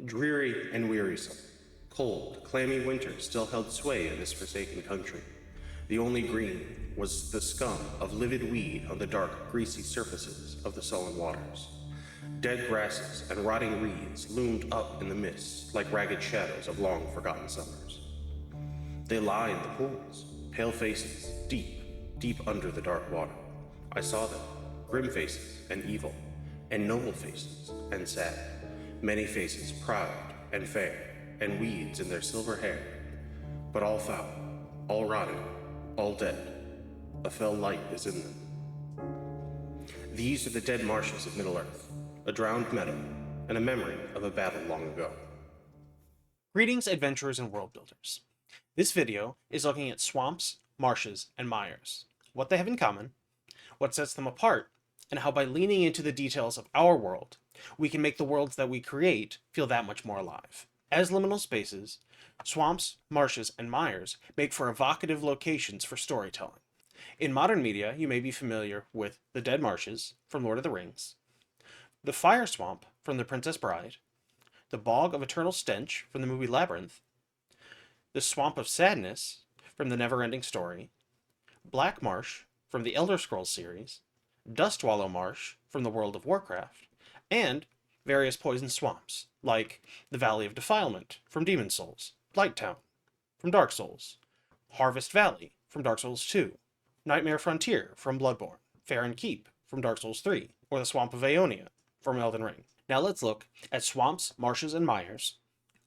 Dreary and wearisome. Cold, clammy winter still held sway in this forsaken country. The only green was the scum of livid weed on the dark, greasy surfaces of the sullen waters. Dead grasses and rotting reeds loomed up in the mist like ragged shadows of long forgotten summers. They lie in the pools, pale faces, deep under the dark water. I saw them, grim faces and evil, and noble faces and sad. Many faces proud and fair, and weeds in their silver hair, but all foul, all rotting, all dead. A fell light is in them. These are the dead marshes of Middle-earth, a drowned meadow, and a memory of a battle long ago. Greetings, adventurers and world builders. This video is looking at swamps, marshes, and mires, what they have in common, what sets them apart, and how by leaning into the details of our world, we can make the worlds that we create feel that much more alive. As liminal spaces, swamps, marshes, and mires make for evocative locations for storytelling. In modern media, you may be familiar with the Dead Marshes from Lord of the Rings, the Fire Swamp from The Princess Bride, the Bog of Eternal Stench from the movie Labyrinth, the Swamp of Sadness from the Neverending Story, Black Marsh from the Elder Scrolls series, Dustwallow Marsh from the World of Warcraft, and various poison swamps, like the Valley of Defilement from Demon Souls, Blighttown from Dark Souls, Harvest Valley from Dark Souls 2, Nightmare Frontier from Bloodborne, Farron Keep from Dark Souls 3, or the Swamp of Aeonia from Elden Ring. Now let's look at swamps, marshes, and mires,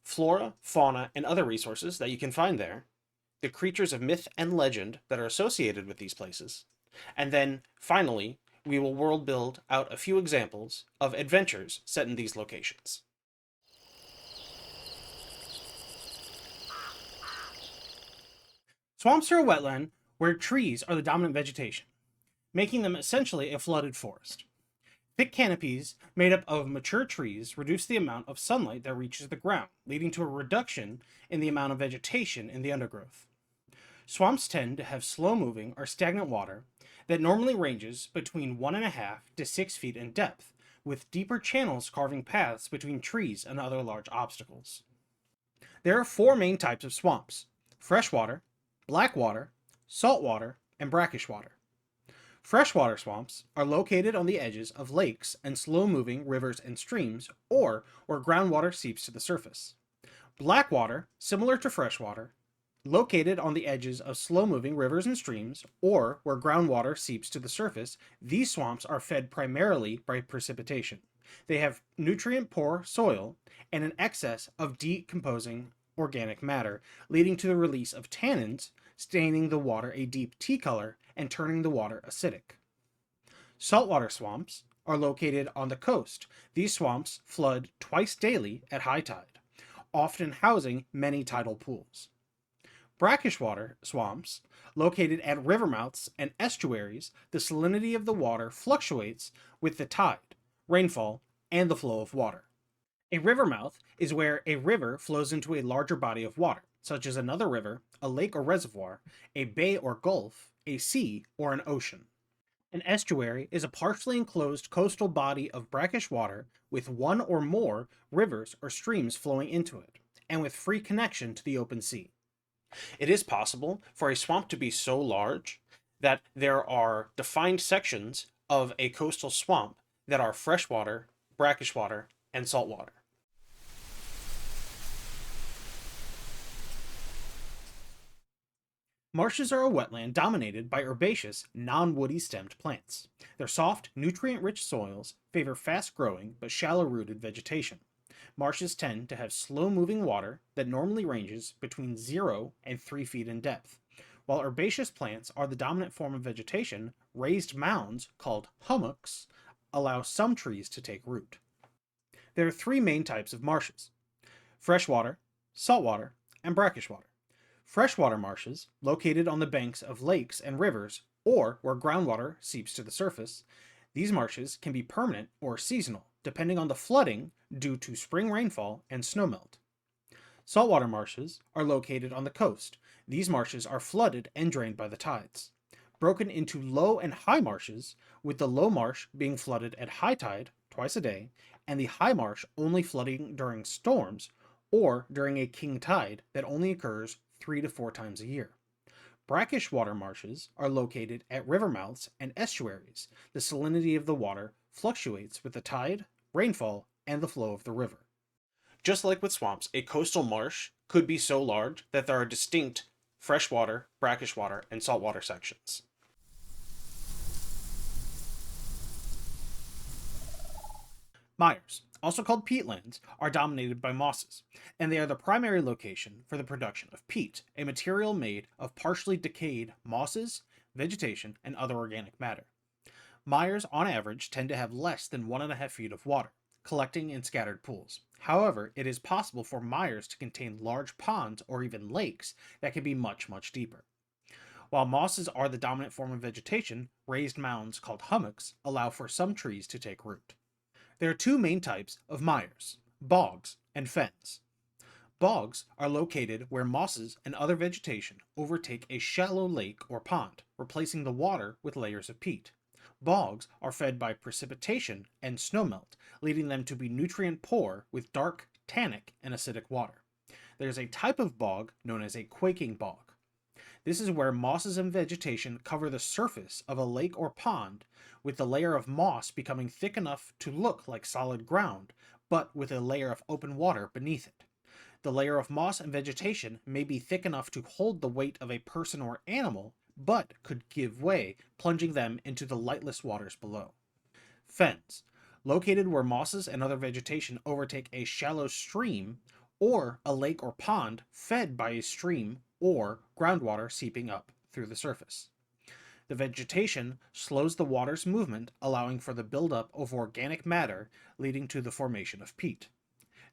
flora, fauna, and other resources that you can find there, the creatures of myth and legend that are associated with these places, and then, finally, we will world build out a few examples of adventures set in these locations. Swamps are a wetland where trees are the dominant vegetation, making them essentially a flooded forest. Thick canopies made up of mature trees reduce the amount of sunlight that reaches the ground, leading to a reduction in the amount of vegetation in the undergrowth. Swamps tend to have slow-moving or stagnant water that normally ranges between 1.5 to 6 feet in depth, with deeper channels carving paths between trees and other large obstacles. There are 4 main types of swamps: freshwater, blackwater, saltwater, and brackish water. Freshwater swamps are located on the edges of lakes and slow-moving rivers and streams, or where groundwater seeps to the surface. Blackwater, similar to freshwater, located on the edges of slow-moving rivers and streams, or where groundwater seeps to the surface, these swamps are fed primarily by precipitation. They have nutrient-poor soil and an excess of decomposing organic matter, leading to the release of tannins, staining the water a deep tea color and turning the water acidic. Saltwater swamps are located on the coast. These swamps flood twice daily at high tide, often housing many tidal pools. Brackish water swamps, located at river mouths and estuaries, the salinity of the water fluctuates with the tide, rainfall, and the flow of water. A river mouth is where a river flows into a larger body of water, such as another river, a lake or reservoir, a bay or gulf, a sea, or an ocean. An estuary is a partially enclosed coastal body of brackish water with one or more rivers or streams flowing into it, and with free connection to the open sea. It is possible for a swamp to be so large that there are defined sections of a coastal swamp that are freshwater, brackish water, and saltwater. Marshes are a wetland dominated by herbaceous, non-woody stemmed plants. Their soft, nutrient-rich soils favor fast-growing but shallow-rooted vegetation. Marshes tend to have slow-moving water that normally ranges between 0 and 3 feet in depth. While herbaceous plants are the dominant form of vegetation, raised mounds, called hummocks, allow some trees to take root. There are 3 main types of marshes: freshwater, saltwater, and brackish water. Freshwater marshes, located on the banks of lakes and rivers, or where groundwater seeps to the surface. These marshes can be permanent or seasonal, depending on the flooding due to spring rainfall and snowmelt. Saltwater marshes are located on the coast. These marshes are flooded and drained by the tides. Broken into low and high marshes, with the low marsh being flooded at high tide twice a day, and the high marsh only flooding during storms or during a king tide that only occurs 3 to 4 times a year. Brackish water marshes are located at river mouths and estuaries. The salinity of the water fluctuates with the tide, rainfall, and the flow of the river. Just like with swamps, a coastal marsh could be so large that there are distinct freshwater, brackish water, and saltwater sections. Mires, also called peatlands, are dominated by mosses, and they are the primary location for the production of peat, a material made of partially decayed mosses, vegetation, and other organic matter. Mires, on average, tend to have less than 1.5 feet of water, collecting in scattered pools. However, it is possible for mires to contain large ponds or even lakes that can be much, much deeper. While mosses are the dominant form of vegetation, raised mounds called hummocks allow for some trees to take root. There are two main types of mires: bogs and fens. Bogs are located where mosses and other vegetation overtake a shallow lake or pond, replacing the water with layers of peat. Bogs are fed by precipitation and snowmelt, leading them to be nutrient poor with dark, tannic, and acidic water. There is a type of bog known as a quaking bog. This is where mosses and vegetation cover the surface of a lake or pond, with the layer of moss becoming thick enough to look like solid ground, but with a layer of open water beneath it. The layer of moss and vegetation may be thick enough to hold the weight of a person or animal, but could give way, plunging them into the lightless waters below. Fens, located where mosses and other vegetation overtake a shallow stream or a lake or pond fed by a stream or groundwater seeping up through the surface. The vegetation slows the water's movement, allowing for the buildup of organic matter, leading to the formation of peat.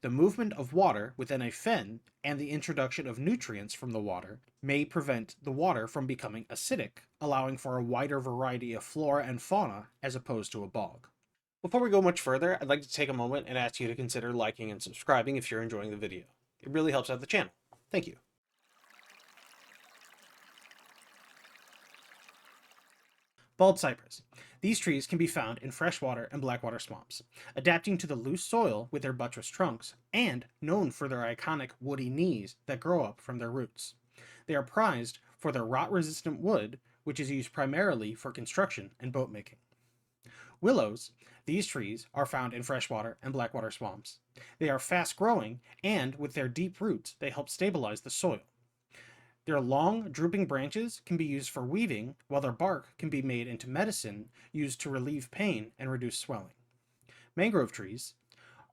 The movement of water within a fen and the introduction of nutrients from the water may prevent the water from becoming acidic, allowing for a wider variety of flora and fauna as opposed to a bog. Before we go much further, I'd like to take a moment and ask you to consider liking and subscribing if you're enjoying the video. It really helps out the channel. Thank you. Bald cypress. These trees can be found in freshwater and blackwater swamps, adapting to the loose soil with their buttressed trunks, and known for their iconic woody knees that grow up from their roots. They are prized for their rot-resistant wood, which is used primarily for construction and boat making. Willows. These trees are found in freshwater and blackwater swamps. They are fast-growing, and with their deep roots, they help stabilize the soil. Their long, drooping branches can be used for weaving, while their bark can be made into medicine used to relieve pain and reduce swelling. Mangrove trees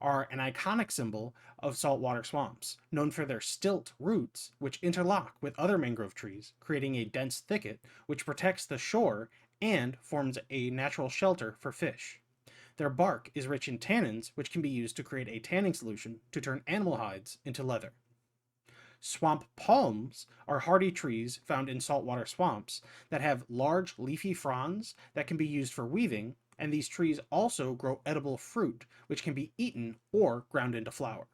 are an iconic symbol of saltwater swamps, known for their stilt roots, which interlock with other mangrove trees, creating a dense thicket which protects the shore and forms a natural shelter for fish. Their bark is rich in tannins, which can be used to create a tanning solution to turn animal hides into leather. Swamp palms are hardy trees found in saltwater swamps that have large leafy fronds that can be used for weaving, and these trees also grow edible fruit, which can be eaten or ground into flour.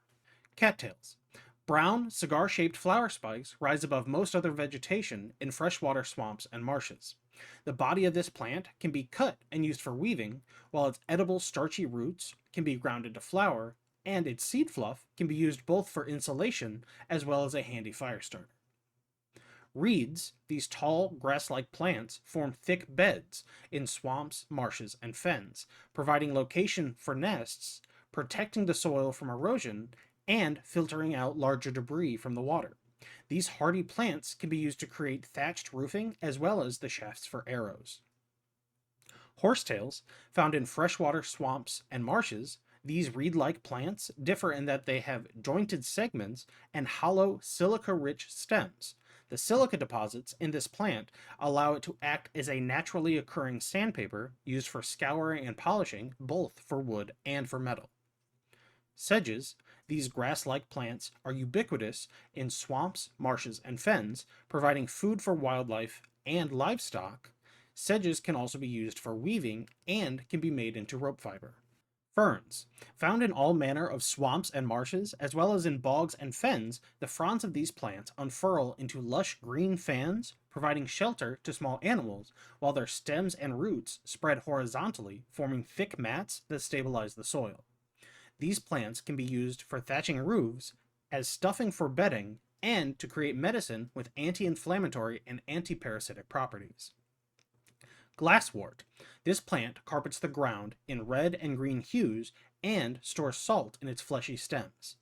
Cattails. Brown, cigar-shaped flower spikes rise above most other vegetation in freshwater swamps and marshes. The body of this plant can be cut and used for weaving, while its edible starchy roots can be ground into flour, and its seed fluff can be used both for insulation as well as a handy fire starter. Reeds, these tall, grass-like plants, form thick beds in swamps, marshes, and fens, providing location for nests, protecting the soil from erosion, and filtering out larger debris from the water. These hardy plants can be used to create thatched roofing as well as the shafts for arrows. Horsetails, found in freshwater swamps and marshes, these reed-like plants differ in that they have jointed segments and hollow, silica-rich stems. The silica deposits in this plant allow it to act as a naturally occurring sandpaper used for scouring and polishing, both for wood and for metal. Sedges, these grass-like plants, are ubiquitous in swamps, marshes, and fens, providing food for wildlife and livestock. Sedges can also be used for weaving and can be made into rope fiber. Ferns. Found in all manner of swamps and marshes, as well as in bogs and fens, the fronds of these plants unfurl into lush green fans, providing shelter to small animals, while their stems and roots spread horizontally, forming thick mats that stabilize the soil. these plants can be used for thatching roofs, as stuffing for bedding, and to create medicine with anti-inflammatory and anti-parasitic properties. Glasswort. This plant carpets the ground in red and green hues and stores salt in its fleshy stems.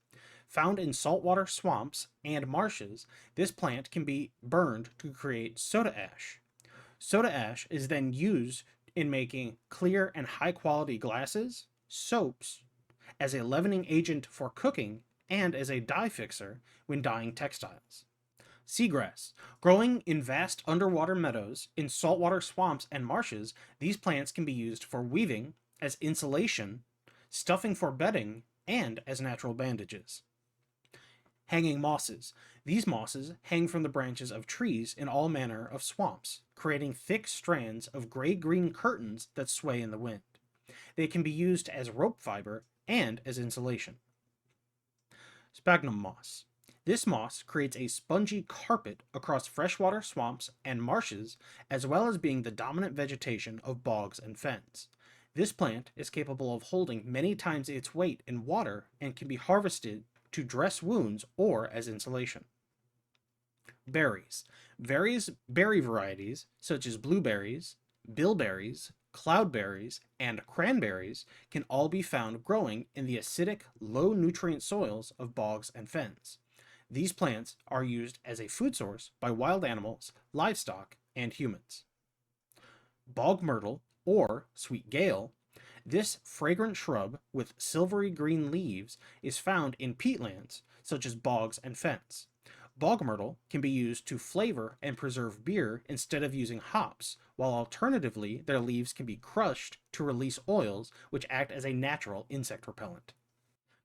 Found in saltwater swamps and marshes, this plant can be burned to create soda ash. Soda ash is then used in making clear and high quality glasses, soaps, as a leavening agent for cooking, and as a dye fixer when dyeing textiles. Seagrass. Growing in vast underwater meadows, in saltwater swamps and marshes, these plants can be used for weaving, as insulation, stuffing for bedding, and as natural bandages. Hanging mosses. These mosses hang from the branches of trees in all manner of swamps, creating thick strands of gray-green curtains that sway in the wind. They can be used as rope fiber and as insulation. Sphagnum moss. This moss creates a spongy carpet across freshwater swamps and marshes, as well as being the dominant vegetation of bogs and fens. This plant is capable of holding many times its weight in water and can be harvested to dress wounds or as insulation. Berries. Various berry varieties, such as blueberries, bilberries, cloudberries, and cranberries, can all be found growing in the acidic, low-nutrient soils of bogs and fens. These plants are used as a food source by wild animals, livestock, and humans. Bog myrtle, or sweet gale. This fragrant shrub with silvery green leaves is found in peatlands, such as bogs and fens. Bog myrtle can be used to flavor and preserve beer instead of using hops, while alternatively their leaves can be crushed to release oils which act as a natural insect repellent.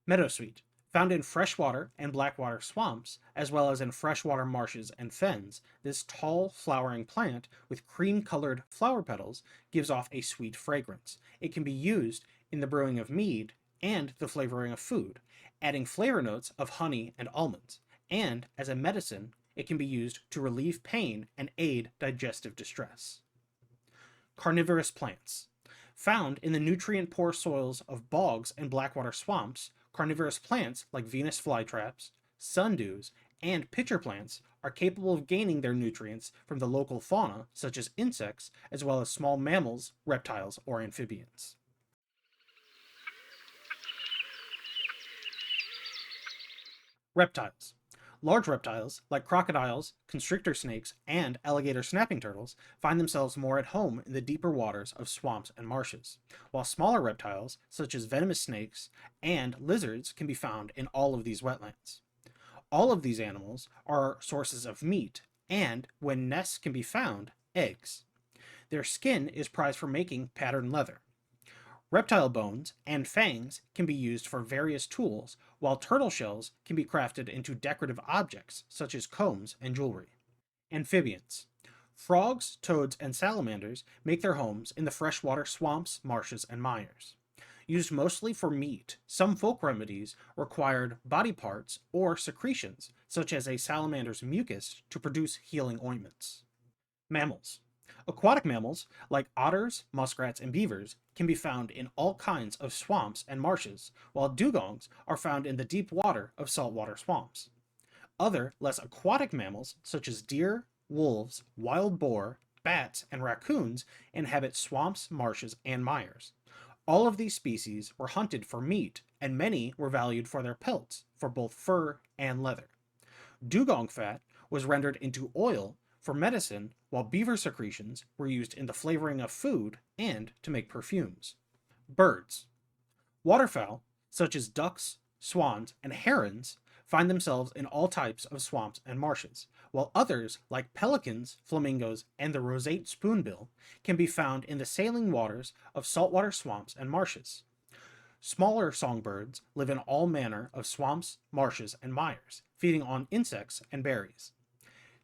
Meadowsweet. Found in freshwater and blackwater swamps, as well as in freshwater marshes and fens, this tall, flowering plant with cream-colored flower petals gives off a sweet fragrance. It can be used in the brewing of mead and the flavoring of food, adding flavor notes of honey and almonds. And, as a medicine, it can be used to relieve pain and aid digestive distress. Carnivorous plants. Found in the nutrient-poor soils of bogs and blackwater swamps, carnivorous plants like Venus flytraps, sundews, and pitcher plants are capable of gaining their nutrients from the local fauna, such as insects, as well as small mammals, reptiles, or amphibians. Reptiles. Large reptiles, like crocodiles, constrictor snakes, and alligator snapping turtles, find themselves more at home in the deeper waters of swamps and marshes, while smaller reptiles, such as venomous snakes and lizards, can be found in all of these wetlands. All of these animals are sources of meat, and, when nests can be found, eggs. Their skin is prized for making patterned leather. Reptile bones and fangs can be used for various tools, while turtle shells can be crafted into decorative objects, such as combs and jewelry. Amphibians. Frogs, toads, and salamanders make their homes in the freshwater swamps, marshes, and mires. Used mostly for meat, some folk remedies required body parts or secretions, such as a salamander's mucus, to produce healing ointments. Mammals. Aquatic mammals, like otters, muskrats, and beavers, can be found in all kinds of swamps and marshes, while dugongs are found in the deep water of saltwater swamps. Other, less aquatic mammals, such as deer, wolves, wild boar, bats, and raccoons, inhabit swamps, marshes, and mires. All of these species were hunted for meat, and many were valued for their pelts, for both fur and leather. Dugong fat was rendered into oil for medicine, while beaver secretions were used in the flavoring of food and to make perfumes. Birds. Waterfowl, such as ducks, swans, and herons, find themselves in all types of swamps and marshes, while others, like pelicans, flamingos, and the roseate spoonbill, can be found in the saline waters of saltwater swamps and marshes. Smaller songbirds live in all manner of swamps, marshes, and mires, feeding on insects and berries.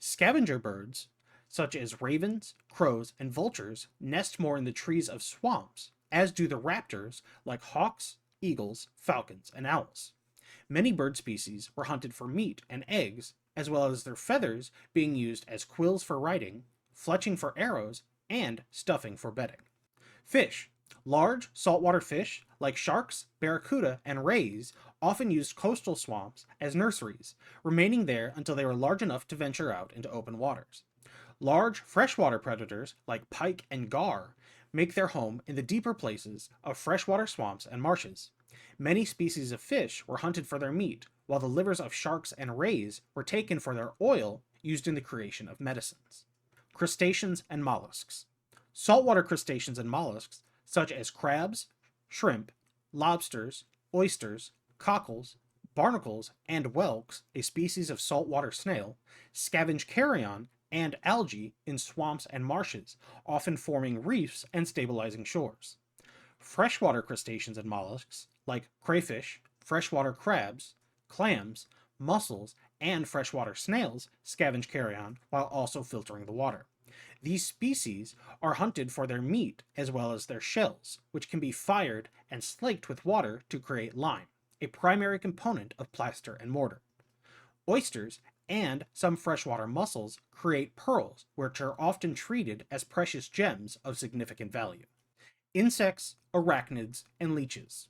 Scavenger birds, such as ravens, crows, and vultures, nest more in the trees of swamps, as do the raptors like hawks, eagles, falcons, and owls. Many bird species were hunted for meat and eggs, as well as their feathers being used as quills for writing, fletching for arrows, and stuffing for bedding. Fish. Large saltwater fish, like sharks, barracuda, and rays, often used coastal swamps as nurseries, remaining there until they were large enough to venture out into open waters. Large freshwater predators, like pike and gar, make their home in the deeper places of freshwater swamps and marshes. Many species of fish were hunted for their meat, while the livers of sharks and rays were taken for their oil used in the creation of medicines. Crustaceans and mollusks. Saltwater crustaceans and mollusks, such as crabs, shrimp, lobsters, oysters, cockles, barnacles, and whelks, a species of saltwater snail, scavenge carrion and algae in swamps and marshes, often forming reefs and stabilizing shores. Freshwater crustaceans and mollusks, like crayfish, freshwater crabs, clams, mussels, and freshwater snails, scavenge carrion while also filtering the water. These species are hunted for their meat as well as their shells, which can be fired and slaked with water to create lime, a primary component of plaster and mortar. Oysters and some freshwater mussels create pearls, which are often treated as precious gems of significant value. Insects, arachnids, and leeches.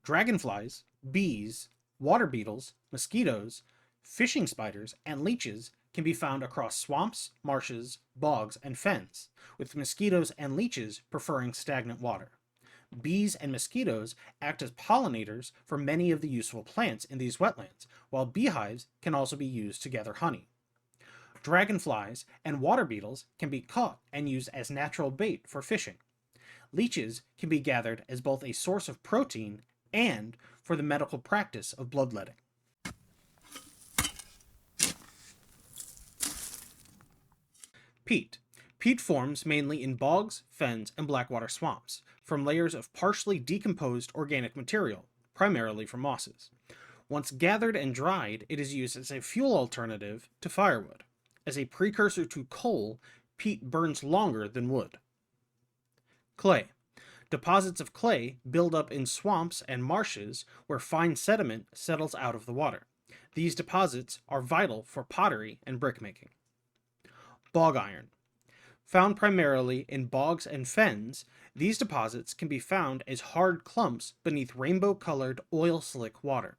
Dragonflies, bees, water beetles, mosquitoes, fishing spiders, and leeches can be found across swamps, marshes, bogs, and fens, with mosquitoes and leeches preferring stagnant water. Bees and mosquitoes act as pollinators for many of the useful plants in these wetlands, while beehives can also be used to gather honey. Dragonflies and water beetles can be caught and used as natural bait for fishing. Leeches can be gathered as both a source of protein and for the medical practice of bloodletting. Peat. Peat forms mainly in bogs, fens, and blackwater swamps, from layers of partially decomposed organic material, primarily from mosses. Once gathered and dried, it is used as a fuel alternative to firewood. As a precursor to coal, peat burns longer than wood. Clay. Deposits of clay build up in swamps and marshes where fine sediment settles out of the water. These deposits are vital for pottery and brickmaking. Bog iron. Found primarily in bogs and fens, these deposits can be found as hard clumps beneath rainbow-colored oil slick water.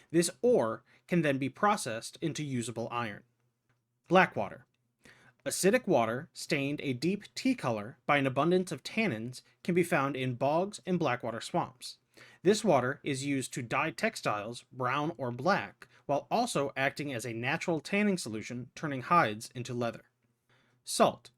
This ore can then be processed into usable iron. Blackwater. Acidic water, stained a deep tea color by an abundance of tannins, can be found in bogs and blackwater swamps. This water is used to dye textiles brown or black, while also acting as a natural tanning solution, turning hides into leather. Salt.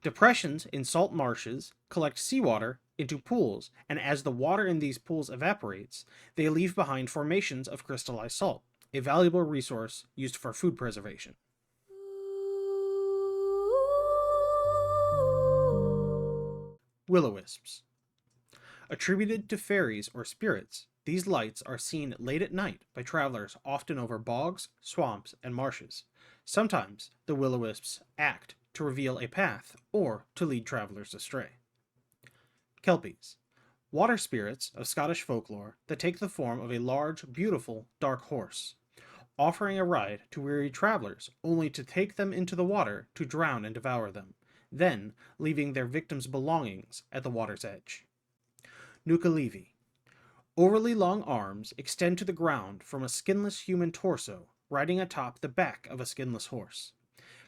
Depressions in salt marshes collect seawater into pools, and as the water in these pools evaporates, they leave behind formations of crystallized salt, a valuable resource used for food preservation. Will-o-wisps. Attributed to fairies or spirits, these lights are seen late at night by travelers often over bogs, swamps, and marshes. Sometimes the will-o-wisps act to reveal a path or to lead travelers astray. Kelpies. Water spirits of Scottish folklore that take the form of a large, beautiful, dark horse, offering a ride to weary travelers only to take them into the water to drown and devour them, then leaving their victims' belongings at the water's edge. Nuka-levi. Overly long arms extend to the ground from a skinless human torso, riding atop the back of a skinless horse.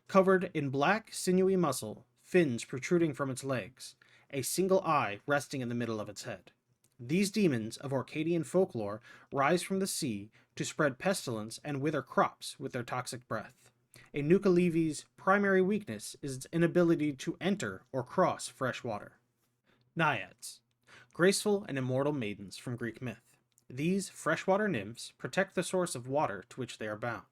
Covered in black, sinewy muscle, fins protruding from its legs, a single eye resting in the middle of its head. These demons of Orcadian folklore rise from the sea to spread pestilence and wither crops with their toxic breath. A Nuka-levi's primary weakness is its inability to enter or cross fresh water. Naiads. Graceful and immortal maidens from Greek myth. These freshwater nymphs protect the source of water to which they are bound.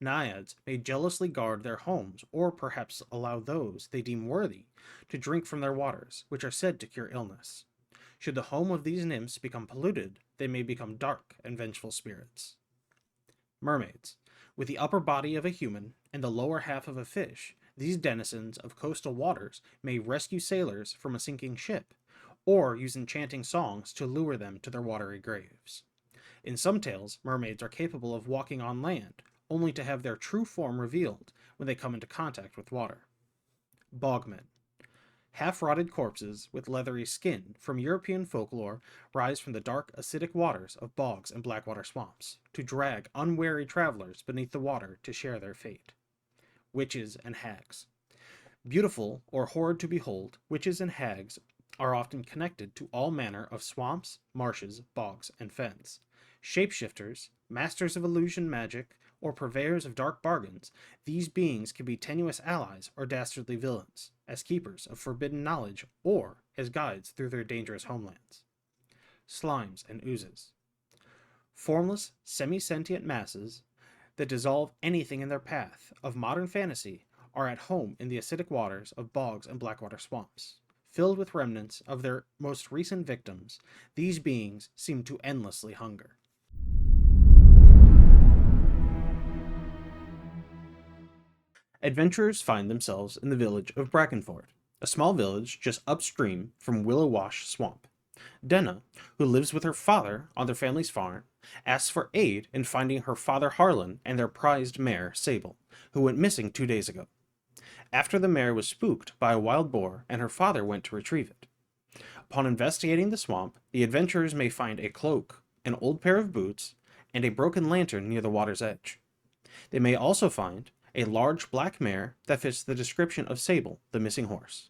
Naiads may jealously guard their homes, or perhaps allow those they deem worthy to drink from their waters, which are said to cure illness. Should the home of these nymphs become polluted, they may become dark and vengeful spirits. Mermaids. With the upper body of a human and the lower half of a fish, these denizens of coastal waters may rescue sailors from a sinking ship, or use enchanting songs to lure them to their watery graves. In some tales, mermaids are capable of walking on land, only to have their true form revealed when they come into contact with water. Bogmen. Half-rotted corpses with leathery skin from European folklore rise from the dark, acidic waters of bogs and blackwater swamps to drag unwary travelers beneath the water to share their fate. Witches and hags. Beautiful or horrid to behold, witches and hags are often connected to all manner of swamps, marshes, bogs, and fens. Shapeshifters, masters of illusion magic, or purveyors of dark bargains, these beings can be tenuous allies or dastardly villains, as keepers of forbidden knowledge or as guides through their dangerous homelands. Slimes and oozes. Formless, semi-sentient masses that dissolve anything in their path of modern fantasy are at home in the acidic waters of bogs and blackwater swamps. Filled with remnants of their most recent victims, these beings seem to endlessly hunger. Adventurers find themselves in the village of Brackenford, a small village just upstream from Willow Wash Swamp. Denna, who lives with her father on their family's farm, asks for aid in finding her father Harlan and their prized mare Sable, who went missing 2 days ago. After the mare was spooked by a wild boar and her father went to retrieve it. Upon investigating the swamp, the adventurers may find a cloak, an old pair of boots, and a broken lantern near the water's edge. They may also find a large black mare that fits the description of Sable, the missing horse.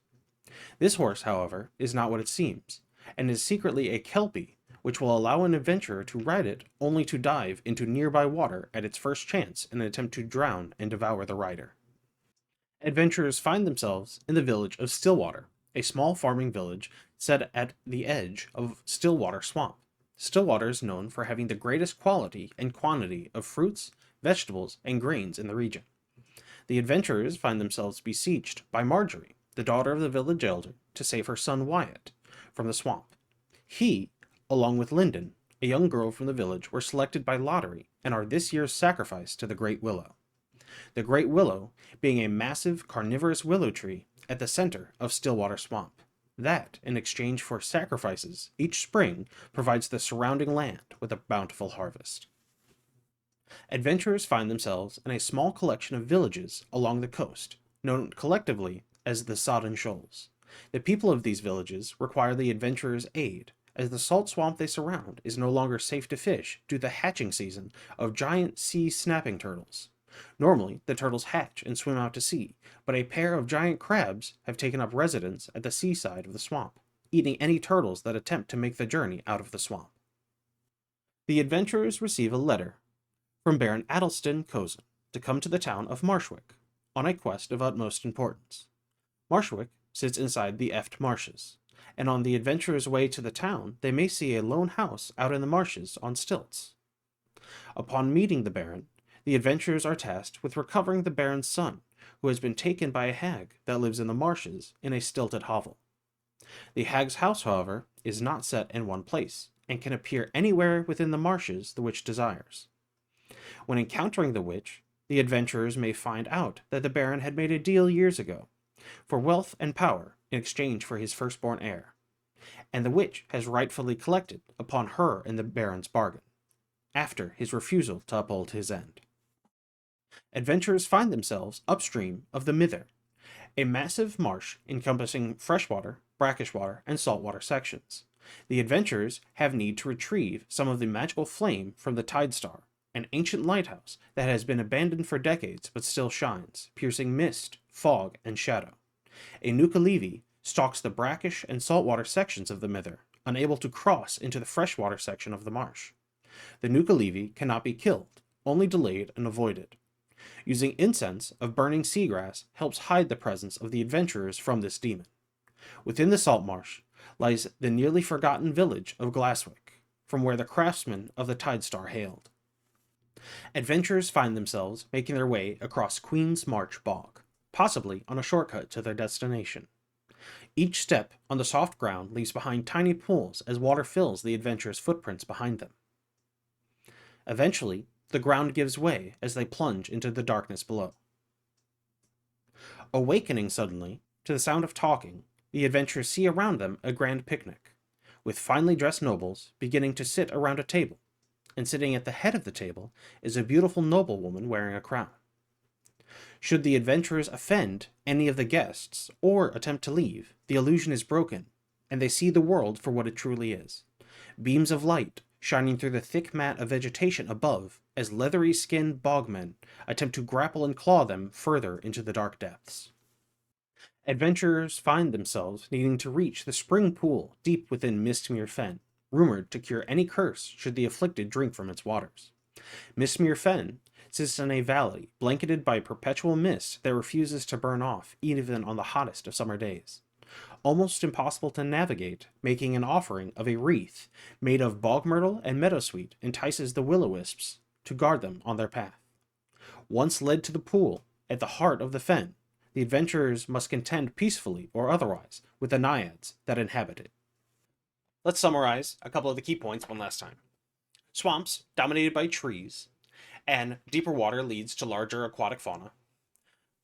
This horse, however, is not what it seems, and is secretly a kelpie, which will allow an adventurer to ride it only to dive into nearby water at its first chance in an attempt to drown and devour the rider. Adventurers find themselves in the village of Stillwater, a small farming village set at the edge of Stillwater Swamp. Stillwater is known for having the greatest quality and quantity of fruits, vegetables, and grains in the region. The adventurers find themselves besieged by Marjorie, the daughter of the village elder, to save her son Wyatt from the swamp. He, along with Lyndon, a young girl from the village, were selected by lottery and are this year's sacrifice to the Great Willow. The Great Willow being a massive carnivorous willow tree at the center of Stillwater Swamp, that, in exchange for sacrifices each spring, provides the surrounding land with a bountiful harvest. Adventurers find themselves in a small collection of villages along the coast, known collectively as the Sodden Shoals. The people of these villages require the adventurers' aid, as the salt swamp they surround is no longer safe to fish due to the hatching season of giant sea snapping turtles. Normally, the turtles hatch and swim out to sea, but a pair of giant crabs have taken up residence at the seaside of the swamp, eating any turtles that attempt to make the journey out of the swamp. The adventurers receive a letter from Baron Addleston Cozen to come to the town of Marshwick on a quest of utmost importance. Marshwick sits inside the Eft Marshes, and on the adventurers' way to the town, they may see a lone house out in the marshes on stilts. Upon meeting the Baron, the adventurers are tasked with recovering the Baron's son, who has been taken by a hag that lives in the marshes in a stilted hovel. The hag's house, however, is not set in one place, and can appear anywhere within the marshes the witch desires. When encountering the witch, the adventurers may find out that the Baron had made a deal years ago, for wealth and power in exchange for his firstborn heir, and the witch has rightfully collected upon her and the Baron's bargain, after his refusal to uphold his end. Adventurers find themselves upstream of the Mither, a massive marsh encompassing freshwater, brackish water, and saltwater sections. The adventurers have need to retrieve some of the magical flame from the Tide Star, an ancient lighthouse that has been abandoned for decades but still shines, piercing mist, fog, and shadow. A Nuka-Levi stalks the brackish and saltwater sections of the Mither, unable to cross into the freshwater section of the marsh. The Nuka-Levi cannot be killed, only delayed and avoided. Using incense of burning seagrass helps hide the presence of the adventurers from this demon. Within the salt marsh lies the nearly forgotten village of Glasswick, from where the craftsmen of the Tide Star hailed. Adventurers find themselves making their way across Queen's March Bog, possibly on a shortcut to their destination. Each step on the soft ground leaves behind tiny pools as water fills the adventurers' footprints behind them. Eventually, the ground gives way as they plunge into the darkness below. Awakening suddenly to the sound of talking, the adventurers see around them a grand picnic, with finely dressed nobles beginning to sit around a table, and sitting at the head of the table is a beautiful noblewoman wearing a crown. Should the adventurers offend any of the guests or attempt to leave, the illusion is broken, and they see the world for what it truly is. Beams of light shining through the thick mat of vegetation above as leathery-skinned bogmen attempt to grapple and claw them further into the dark depths. Adventurers find themselves needing to reach the spring pool deep within Mistmere Fen, rumored to cure any curse should the afflicted drink from its waters. Mistmere Fen sits in a valley blanketed by perpetual mist that refuses to burn off even on the hottest of summer days. Almost impossible to navigate, making an offering of a wreath made of bog myrtle and meadowsweet entices the will-o-wisps to guard them on their path. Once led to the pool at the heart of the fen, the adventurers must contend peacefully or otherwise with the naiads that inhabit it. Let's summarize a couple of the key points one last time. Swamps, dominated by trees, and deeper water leads to larger aquatic fauna.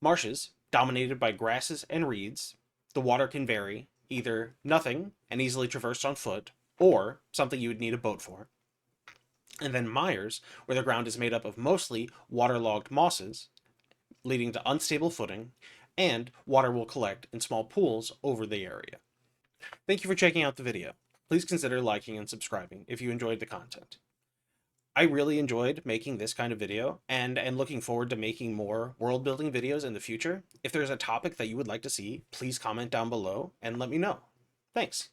Marshes, dominated by grasses and reeds. The water can vary, either nothing and easily traversed on foot, or something you would need a boat for. And then mires, where the ground is made up of mostly waterlogged mosses, leading to unstable footing, and water will collect in small pools over the area. Thank you for checking out the video. Please consider liking and subscribing if you enjoyed the content. I really enjoyed making this kind of video and am looking forward to making more world building videos in the future. If there's a topic that you would like to see, please comment down below and let me know. Thanks.